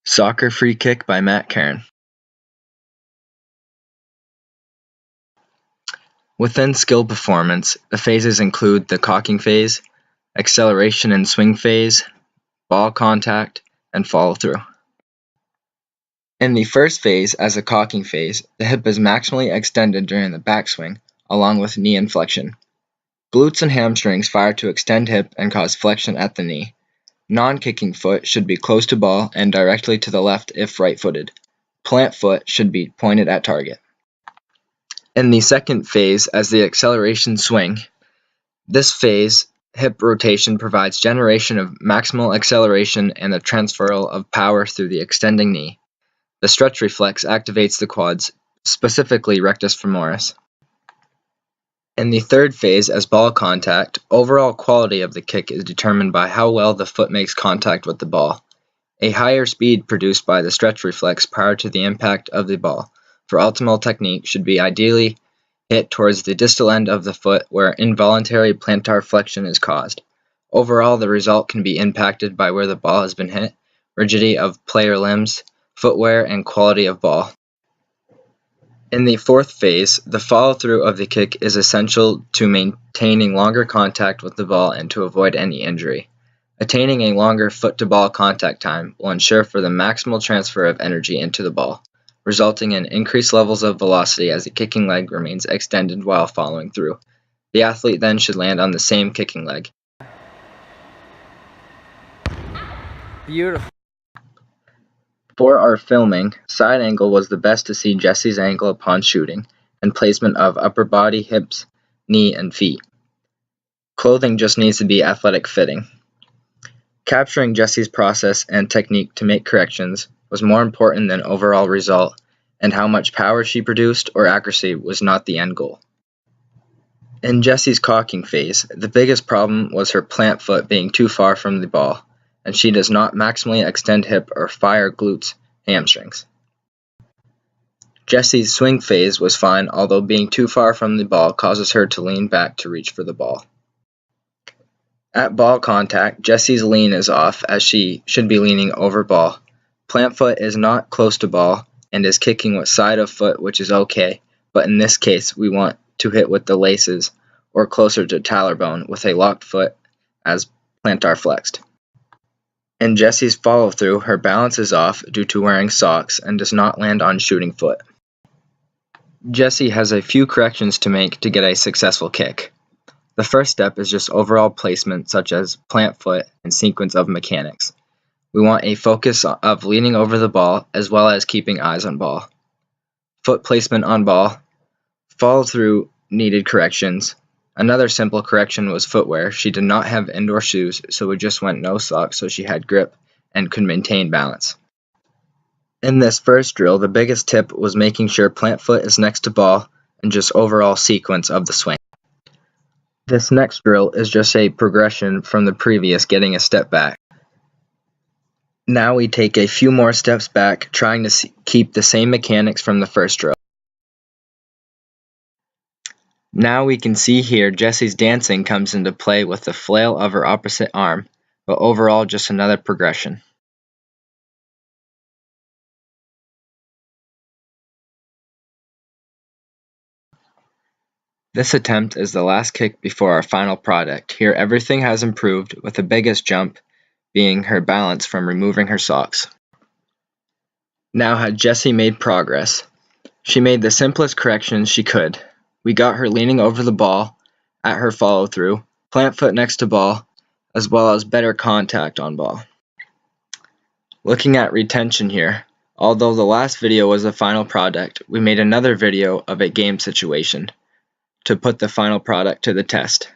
Soccer free kick by Matt Cairn. Within skill performance, the phases include the cocking phase, acceleration and swing phase, ball contact, and follow-through. In the first phase, as a cocking phase, the hip is maximally extended during the backswing, along with knee inflection. Glutes and hamstrings fire to extend hip and cause flexion at the knee. Non-kicking foot should be close to ball and directly to the left if right-footed. Plant foot should be pointed at target. In the second phase, as the acceleration swing, this phase, hip rotation provides generation of maximal acceleration and the transferal of power through the extending knee. The stretch reflex activates the quads, specifically rectus femoris. In the third phase, as ball contact, overall quality of the kick is determined by how well the foot makes contact with the ball. A higher speed produced by the stretch reflex prior to the impact of the ball for optimal technique should be ideally hit towards the distal end of the foot where involuntary plantar flexion is caused. Overall, the result can be impacted by where the ball has been hit, rigidity of player limbs, footwear, and quality of ball. In the fourth phase, the follow-through of the kick is essential to maintaining longer contact with the ball and to avoid any injury. Attaining a longer foot-to-ball contact time will ensure for the maximal transfer of energy into the ball, resulting in increased levels of velocity as the kicking leg remains extended while following through. The athlete then should land on the same kicking leg. Beautiful. For our filming, side angle was the best to see Jesse's angle upon shooting, and placement of upper body, hips, knee, and feet. Clothing just needs to be athletic fitting. Capturing Jesse's process and technique to make corrections was more important than overall result, and how much power she produced or accuracy was not the end goal. In Jesse's cocking phase, the biggest problem was her plant foot being too far from the ball, and she does not maximally extend hip or fire glutes, hamstrings. Jesse's swing phase was fine, although being too far from the ball causes her to lean back to reach for the ball. At ball contact, Jesse's lean is off as she should be leaning over ball. Plant foot is not close to ball and is kicking with side of foot, which is okay, but in this case we want to hit with the laces or closer to talar bone with a locked foot as plantar flexed. In Jesse's follow-through, her balance is off due to wearing socks and does not land on shooting foot. Jessie has a few corrections to make to get a successful kick. The first step is just overall placement such as plant foot and sequence of mechanics. We want a focus of leaning over the ball as well as keeping eyes on ball. Foot placement on ball. Follow-through needed corrections. Another simple correction was footwear. She did not have indoor shoes, so we just went no socks so she had grip and could maintain balance. In this first drill, the biggest tip was making sure plant foot is next to ball and just overall sequence of the swing. This next drill is just a progression from the previous, getting a step back. Now we take a few more steps back, trying to keep the same mechanics from the first drill. Now we can see here Jesse's dancing comes into play with the flail of her opposite arm, but overall just another progression. This attempt is the last kick before our final product. Here everything has improved, with the biggest jump being her balance from removing her socks. Now had Jessie made progress? She made the simplest corrections she could. We got her leaning over the ball at her follow-through, plant foot next to ball, as well as better contact on ball. Looking at retention here, although the last video was the final product, we made another video of a game situation to put the final product to the test.